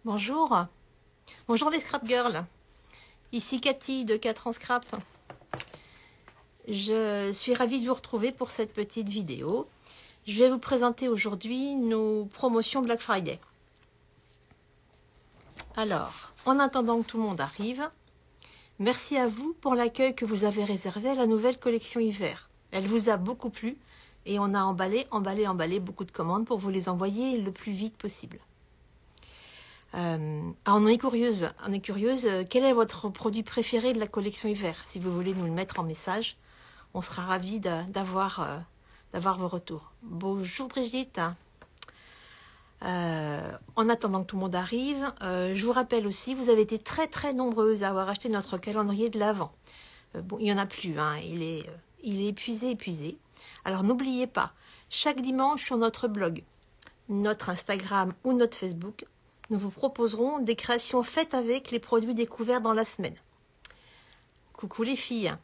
Bonjour, bonjour les Scrap Girls, ici Cathy de 4 ans Scrap. Je suis ravie de vous retrouver pour cette petite vidéo. Je vais vous présenter aujourd'hui nos promotions Black Friday. Alors, en attendant que tout le monde arrive, merci à vous pour l'accueil que vous avez réservé à la nouvelle collection hiver. Elle vous a beaucoup plu et on a emballé beaucoup de commandes pour vous les envoyer le plus vite possible. On est curieuse, quel est votre produit préféré de la collection hiver? Si vous voulez nous le mettre en message, on sera ravis d'avoir vos retours. Bonjour Brigitte. En attendant que tout le monde arrive, je vous rappelle aussi, vous avez été très nombreuses à avoir acheté notre calendrier de l'Avent. Bon, il n'y en a plus, hein, il est épuisé. Alors n'oubliez pas, chaque dimanche sur notre blog, notre Instagram ou notre Facebook, nous vous proposerons des créations faites avec les produits découverts dans la semaine. Coucou les filles.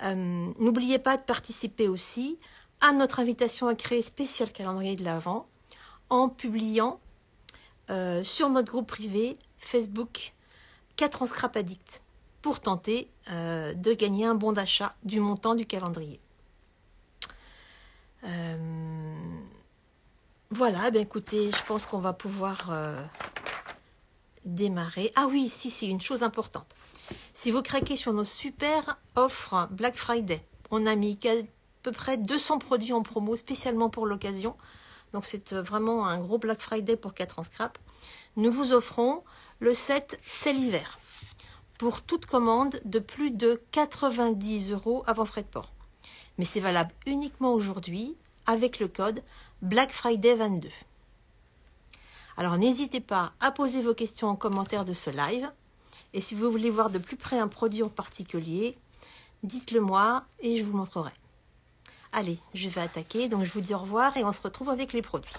N'oubliez pas de participer aussi à notre invitation à créer spécial calendrier de l'Avent en publiant sur notre groupe privé Facebook 4 ans Scrap Addict pour tenter de gagner un bon d'achat du montant du calendrier. Voilà, ben écoutez, je pense qu'on va pouvoir démarrer. Ah oui, si, une chose importante. Si vous craquez sur nos super offres Black Friday, on a mis à peu près 200 produits en promo spécialement pour l'occasion. Donc c'est vraiment un gros Black Friday pour 4 ans Scrap. Nous vous offrons le set C'est l'hiver pour toute commande de plus de 90 € avant frais de port. Mais c'est valable uniquement aujourd'hui avec le code Black Friday 22. Alors n'hésitez pas à poser vos questions en commentaire de ce live. Et si vous voulez voir de plus près un produit en particulier, dites-le moi et je vous montrerai. Allez, je vais attaquer, donc je vous dis au revoir et on se retrouve avec les produits.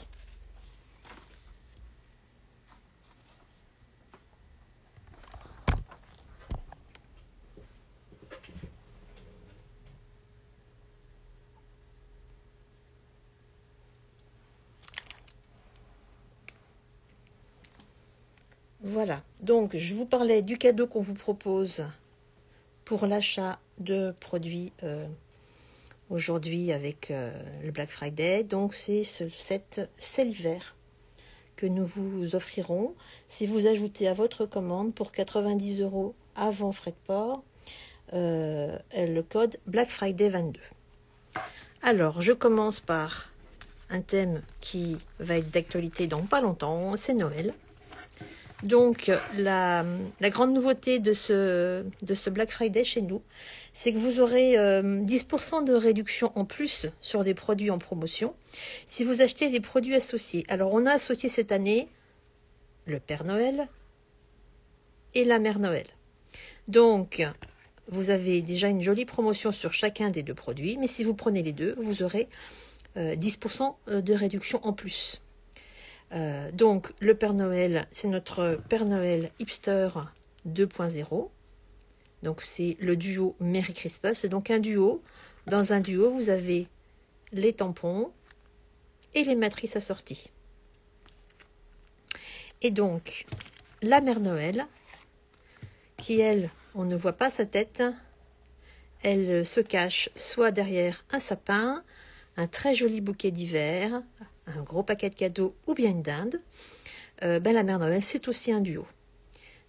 Voilà, donc je vous parlais du cadeau qu'on vous propose pour l'achat de produits aujourd'hui avec le Black Friday. Donc c'est ce set C'est l'hiver que nous vous offrirons si vous ajoutez à votre commande pour 90 € avant frais de port le code Black Friday 22. Alors je commence par un thème qui va être d'actualité dans pas longtemps, c'est Noël. Donc, la grande nouveauté de ce Black Friday chez nous, c'est que vous aurez 10% de réduction en plus sur des produits en promotion si vous achetez des produits associés. Alors, on a associé cette année le Père Noël et la Mère Noël. Donc, vous avez déjà une jolie promotion sur chacun des deux produits, mais si vous prenez les deux, vous aurez 10% de réduction en plus. Donc le Père Noël, c'est notre Père Noël Hipster 2.0. Donc c'est le duo Merry Christmas. C'est donc un duo. Dans un duo, vous avez les tampons et les matrices assorties. Et donc la Mère Noël, qui elle, on ne voit pas sa tête, elle se cache soit derrière un sapin, un très joli bouquet d'hiver, un gros paquet de cadeaux ou bien une dinde. La Mère Noël, c'est aussi un duo.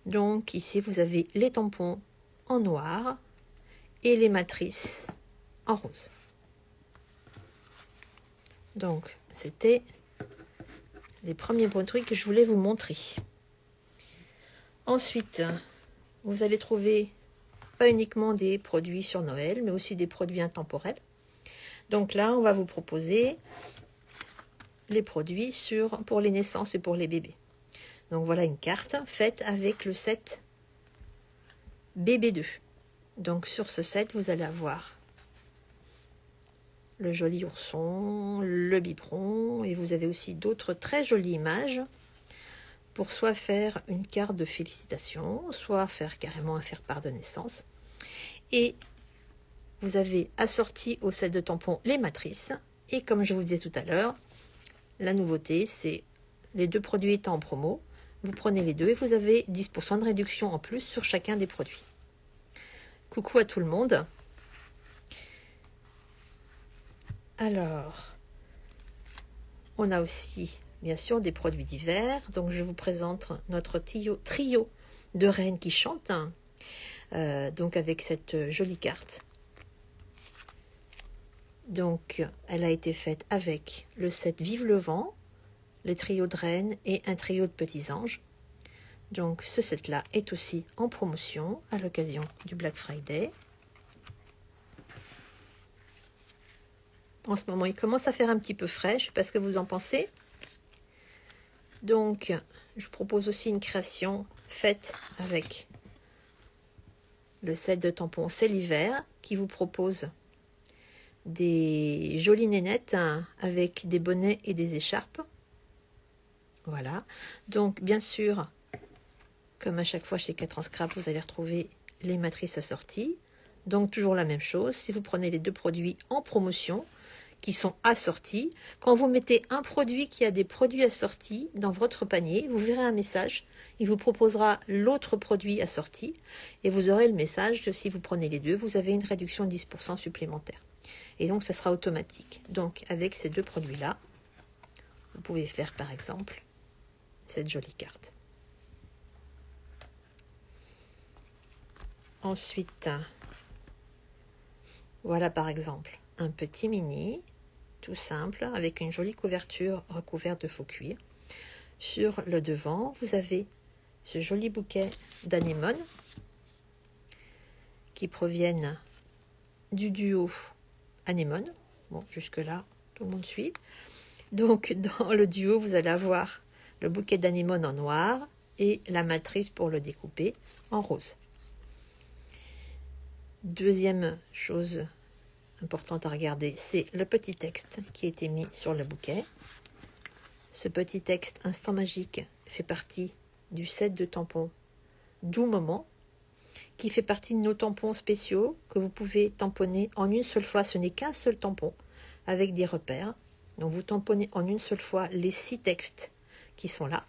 Donc ici, vous avez les tampons en noir et les matrices en rose. Donc, c'était les premiers produits que je voulais vous montrer. Ensuite, vous allez trouver pas uniquement des produits sur Noël, mais aussi des produits intemporels. Donc là, on va vous proposer les produits pour les naissances et pour les bébés. Donc voilà une carte faite avec le set BB2. Donc sur ce set, vous allez avoir le joli ourson, le biberon, et vous avez aussi d'autres très jolies images pour soit faire une carte de félicitations, soit faire carrément un faire-part de naissance. Et vous avez assorti au set de tampons les matrices. Et comme je vous disais tout à l'heure, la nouveauté, c'est les deux produits étant en promo, vous prenez les deux et vous avez 10% de réduction en plus sur chacun des produits. Coucou à tout le monde. Alors, on a aussi, bien sûr, des produits divers. Donc, je vous présente notre trio de reines qui chantent. Donc, avec cette jolie carte. Donc, elle a été faite avec le set Vive le vent, le trio de reines et un trio de petits anges. Donc, ce set-là est aussi en promotion à l'occasion du Black Friday. En ce moment, il commence à faire un petit peu frais, je ne sais pas ce que vous en pensez. Donc, je vous propose aussi une création faite avec le set de tampons C'est l'hiver qui vous propose des jolies nénettes avec des bonnets et des écharpes. Voilà. Donc, bien sûr, comme à chaque fois chez 4 en scrap, vous allez retrouver les matrices assorties. Donc, toujours la même chose. Si vous prenez les deux produits en promotion, qui sont assortis, quand vous mettez un produit qui a des produits assortis dans votre panier, vous verrez un message. Il vous proposera l'autre produit assorti et vous aurez le message de si vous prenez les deux, vous avez une réduction de 10% supplémentaire. Et donc, ça sera automatique. Donc, avec ces deux produits-là, vous pouvez faire, par exemple, cette jolie carte. Ensuite, voilà, par exemple, un petit mini, tout simple, avec une jolie couverture recouverte de faux cuir. Sur le devant, vous avez ce joli bouquet d'anémones qui proviennent du duo anémone. Bon, jusque-là, tout le monde suit. Donc, dans le duo, vous allez avoir le bouquet d'anémone en noir et la matrice pour le découper en rose. Deuxième chose importante à regarder, c'est le petit texte qui a été mis sur le bouquet. Ce petit texte Instant Magique fait partie du set de tampons Doux Moment, qui fait partie de nos tampons spéciaux que vous pouvez tamponner en une seule fois. Ce n'est qu'un seul tampon avec des repères. Donc vous tamponnez en une seule fois les 6 textes qui sont là.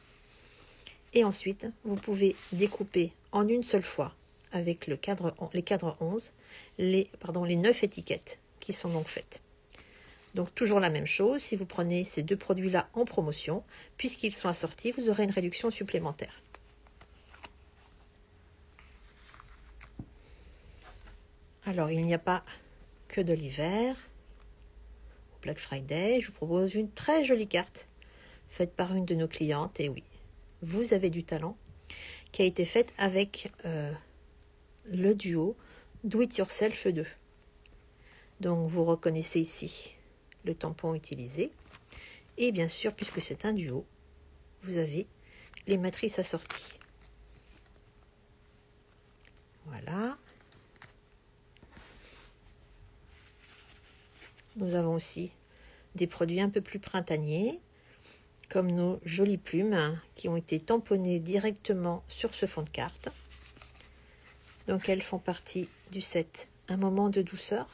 Et ensuite, vous pouvez découper en une seule fois avec les cadres 11, les 9 étiquettes qui sont donc faites. Donc toujours la même chose, si vous prenez ces deux produits-là en promotion, puisqu'ils sont assortis, vous aurez une réduction supplémentaire. Alors, il n'y a pas que de l'hiver. Au Black Friday, je vous propose une très jolie carte faite par une de nos clientes. Et oui, vous avez du talent, qui a été faite avec le duo Do It Yourself 2. Donc, vous reconnaissez ici le tampon utilisé. Et bien sûr, puisque c'est un duo, vous avez les matrices assorties. Voilà. Nous avons aussi des produits un peu plus printaniers, comme nos jolies plumes qui ont été tamponnées directement sur ce fond de carte. Donc elles font partie du set Un moment de douceur,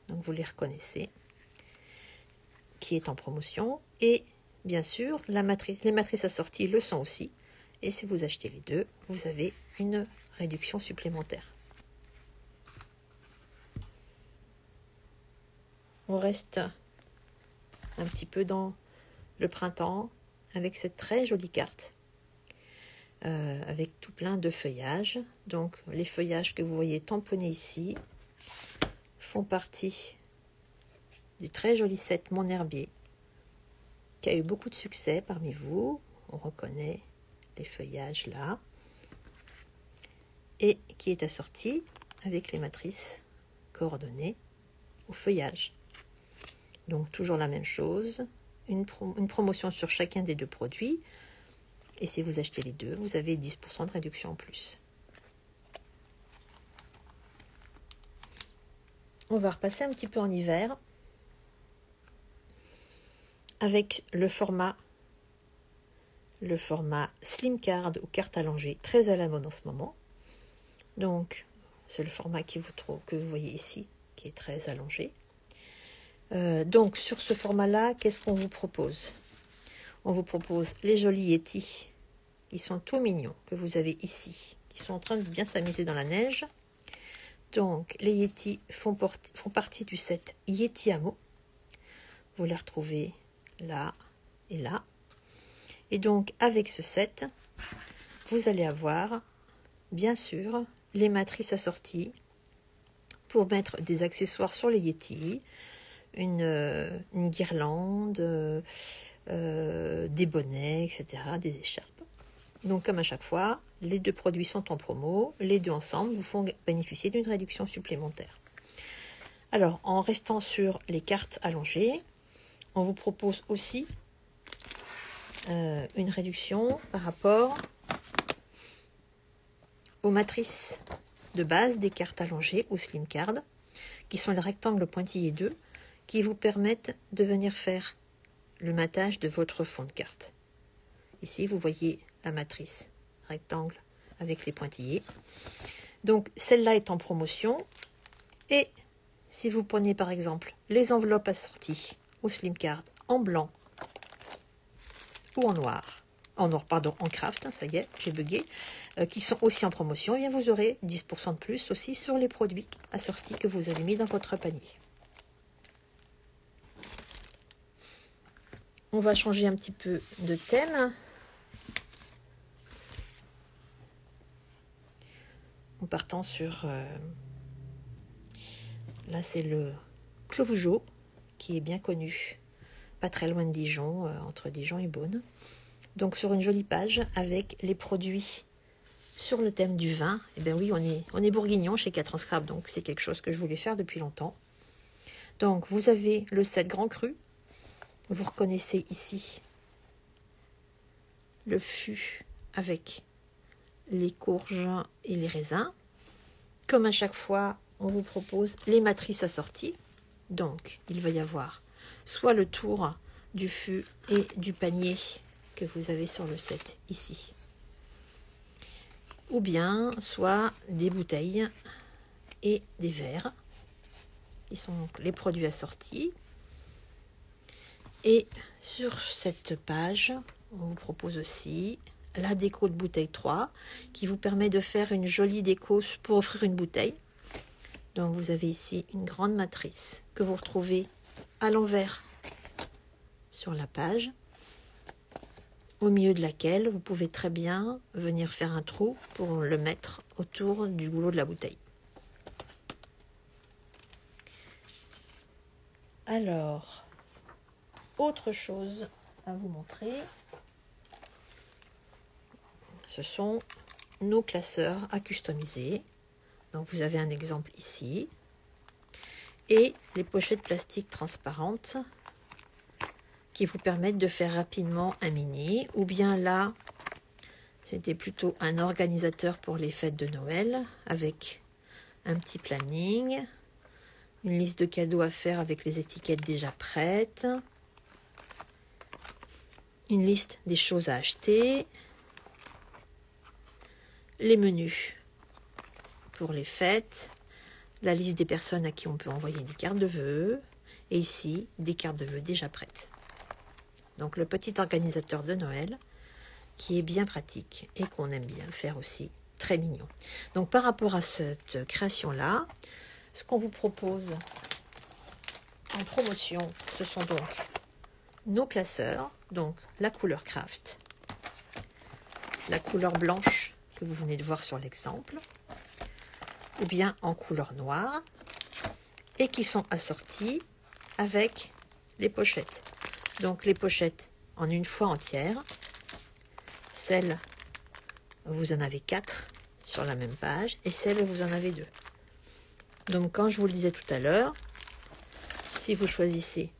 donc vous les reconnaissez, qui est en promotion. Et bien sûr, les matrices assorties le sont aussi. Et si vous achetez les deux, vous avez une réduction supplémentaire. On reste un petit peu dans le printemps avec cette très jolie carte avec tout plein de feuillages. Donc les feuillages que vous voyez tamponnés ici font partie du très joli set Mon Herbier qui a eu beaucoup de succès parmi vous. On reconnaît les feuillages là et qui est assorti avec les matrices coordonnées au feuillage. Donc toujours la même chose, une promotion sur chacun des deux produits. Et si vous achetez les deux, vous avez 10% de réduction en plus. On va repasser un petit peu en hiver avec le format Slim Card ou carte allongée, très à la mode en ce moment. Donc c'est le format que vous voyez ici, qui est très allongé. Donc sur ce format-là, qu'est-ce qu'on vous propose? On vous propose les jolis Yeti Ils sont tout mignons que vous avez ici, qui sont en train de bien s'amuser dans la neige. Donc, les Yeti font partie du set Yeti Amo. Vous les retrouvez là et là. Et donc, avec ce set, vous allez avoir, bien sûr, les matrices assorties pour mettre des accessoires sur les Yeti, une guirlande, des bonnets, etc., des écharpes. Donc, comme à chaque fois, les deux produits sont en promo. Les deux ensemble vous font bénéficier d'une réduction supplémentaire. Alors, en restant sur les cartes allongées, on vous propose aussi une réduction par rapport aux matrices de base des cartes allongées ou slim card, qui sont les rectangles pointillés 2, qui vous permettent de venir faire le matage de votre fond de carte. Ici, vous voyez la matrice rectangle avec les pointillés. Donc, celle-là est en promotion. Et si vous prenez par exemple les enveloppes assorties au slim card en blanc ou en noir, en craft, ça y est, j'ai bugué, qui sont aussi en promotion, eh bien vous aurez 10% de plus aussi sur les produits assortis que vous avez mis dans votre panier. On va changer un petit peu de thème. En partant sur... là, c'est le Clos-Vougeot, qui est bien connu, pas très loin de Dijon, entre Dijon et Beaune. Donc, sur une jolie page avec les produits sur le thème du vin. Eh bien oui, on est bourguignon chez 4 en Scrap, donc c'est quelque chose que je voulais faire depuis longtemps. Donc, vous avez le set Grand Cru. Vous reconnaissez ici le fût avec les courges et les raisins. Comme à chaque fois, on vous propose les matrices assorties. Donc, il va y avoir soit le tour du fût et du panier que vous avez sur le set ici, ou bien soit des bouteilles et des verres, qui sont donc les produits assortis. Et sur cette page, on vous propose aussi la déco de bouteille 3, qui vous permet de faire une jolie déco pour offrir une bouteille. Donc vous avez ici une grande matrice que vous retrouvez à l'envers sur la page, au milieu de laquelle vous pouvez très bien venir faire un trou pour le mettre autour du goulot de la bouteille. Alors, autre chose à vous montrer, ce sont nos classeurs à customiser. Donc vous avez un exemple ici, et les pochettes plastiques transparentes qui vous permettent de faire rapidement un mini, ou bien là, c'était plutôt un organisateur pour les fêtes de Noël avec un petit planning, une liste de cadeaux à faire avec les étiquettes déjà prêtes, une liste des choses à acheter, les menus pour les fêtes, la liste des personnes à qui on peut envoyer des cartes de vœux, et ici, des cartes de vœux déjà prêtes. Donc le petit organisateur de Noël, qui est bien pratique et qu'on aime bien faire aussi, très mignon. Donc par rapport à cette création-là, ce qu'on vous propose en promotion, ce sont donc nos classeurs, donc la couleur craft, la couleur blanche que vous venez de voir sur l'exemple, ou bien en couleur noire, et qui sont assortis avec les pochettes. Donc les pochettes en une fois entière, celle, vous en avez 4 sur la même page, et celle, vous en avez 2. Donc quand je vous le disais tout à l'heure, si vous choisissez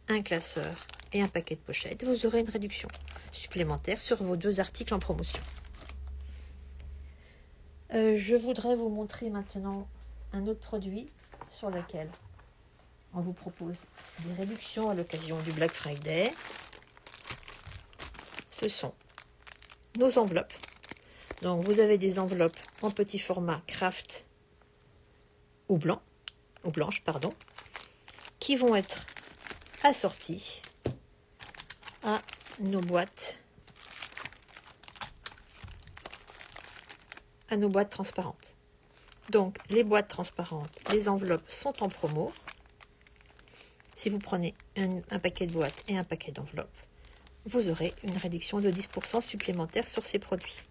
un classeur et un paquet de pochettes, vous aurez une réduction supplémentaire sur vos 2 articles en promotion. Je voudrais vous montrer maintenant un autre produit sur lequel on vous propose des réductions à l'occasion du Black Friday. Ce sont nos enveloppes. Donc vous avez des enveloppes en petit format craft ou blanche, qui vont être assorties à nos boîtes à nos boîtes transparentes. Donc, les boîtes transparentes, les enveloppes sont en promo. Si vous prenez un paquet de boîtes et un paquet d'enveloppes, vous aurez une réduction de 10% supplémentaire sur ces produits.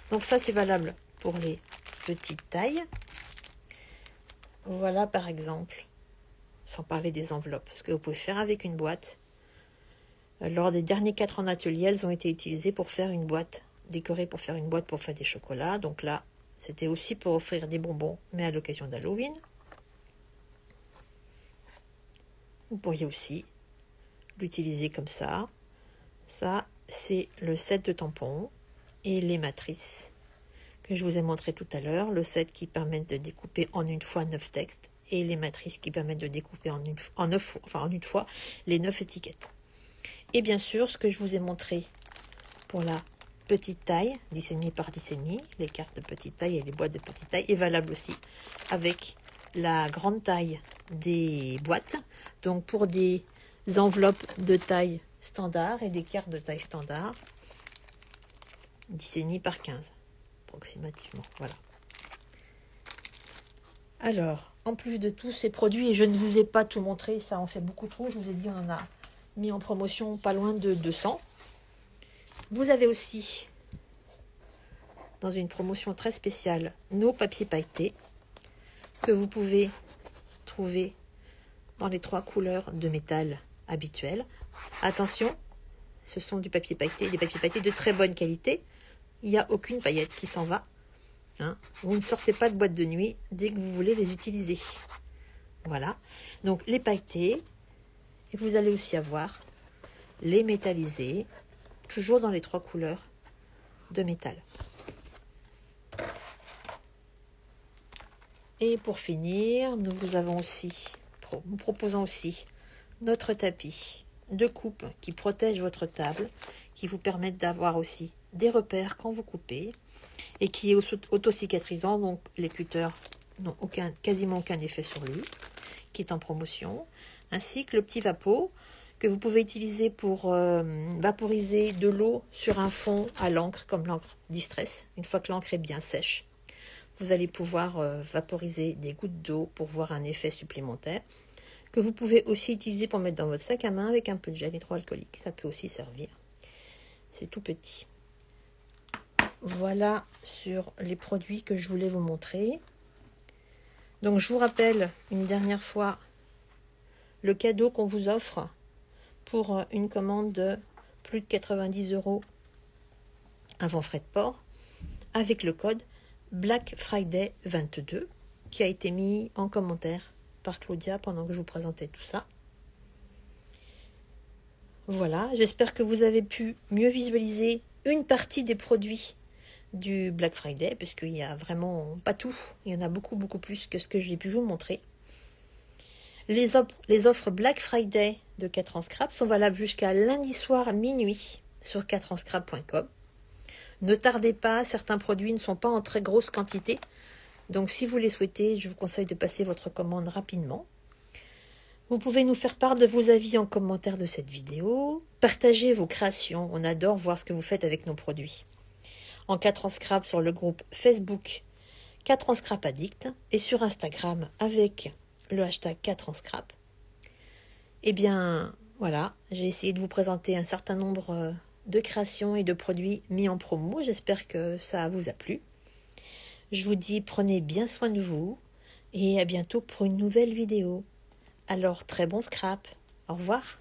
Donc ça, c'est valable pour les petites tailles. Voilà, par exemple, sans parler des enveloppes, ce que vous pouvez faire avec une boîte. Lors des derniers 4 en atelier, elles ont été utilisées pour faire une boîte, décorées pour faire une boîte pour faire des chocolats. Donc là, c'était aussi pour offrir des bonbons, mais à l'occasion d'Halloween. Vous pourriez aussi l'utiliser comme ça. Ça, c'est le set de tampons et les matrices que je vous ai montré tout à l'heure. Le set qui permet de découper en une fois 9 textes et les matrices qui permettent de découper en une fois les 9 étiquettes. Et bien sûr, ce que je vous ai montré pour la petite taille, 10,5 par 10,5, les cartes de petite taille et les boîtes de petite taille, est valable aussi avec la grande taille des boîtes. Donc pour des enveloppes de taille standard et des cartes de taille standard, 10,5 par 15, approximativement. Voilà. Alors, en plus de tous ces produits, et je ne vous ai pas tout montré, ça en fait beaucoup trop, je vous ai dit, on en a mis en promotion pas loin de 200. Vous avez aussi, dans une promotion très spéciale, nos papiers pailletés que vous pouvez trouver dans les 3 couleurs de métal habituelles. Attention, ce sont du papier pailleté, des papiers pailletés de très bonne qualité. Il n'y a aucune paillette qui s'en va. Vous ne sortez pas de boîte de nuit dès que vous voulez les utiliser. Voilà. Donc les pailletés. Et vous allez aussi avoir les métallisés, toujours dans les 3 couleurs de métal. Et pour finir, nous proposons aussi notre tapis de coupe qui protège votre table, qui vous permettent d'avoir aussi des repères quand vous coupez et qui est auto-cicatrisant, donc les cutters n'ont quasiment aucun effet sur lui, qui est en promotion, ainsi que le petit vapeau que vous pouvez utiliser pour vaporiser de l'eau sur un fond à l'encre, comme l'encre Distress. Une fois que l'encre est bien sèche, vous allez pouvoir vaporiser des gouttes d'eau pour voir un effet supplémentaire, que vous pouvez aussi utiliser pour mettre dans votre sac à main avec un peu de gel hydroalcoolique. Ça peut aussi servir. C'est tout petit. Voilà sur les produits que je voulais vous montrer. Donc je vous rappelle une dernière fois le cadeau qu'on vous offre pour une commande de plus de 90 € avant frais de port, avec le code Black Friday 22 qui a été mis en commentaire par Claudia pendant que je vous présentais tout ça. Voilà, j'espère que vous avez pu mieux visualiser une partie des produits du Black Friday, parce qu'il n'y a vraiment pas tout, il y en a beaucoup plus que ce que j'ai pu vous montrer. Les offres Black Friday de 4 ans Scrap sont valables jusqu'à lundi soir à minuit sur 4anscrap.com. Ne tardez pas, certains produits ne sont pas en très grosse quantité, donc si vous les souhaitez, je vous conseille de passer votre commande rapidement. Vous pouvez nous faire part de vos avis en commentaire de cette vidéo, partagez vos créations, on adore voir ce que vous faites avec nos produits. En 4 ans Scrap sur le groupe Facebook 4 ans Scrap Addict et sur Instagram avec le hashtag 4 ans Scrap. Eh bien, voilà, j'ai essayé de vous présenter un certain nombre de créations et de produits mis en promo. J'espère que ça vous a plu. Je vous dis, prenez bien soin de vous et à bientôt pour une nouvelle vidéo. Alors, très bon scrap. Au revoir.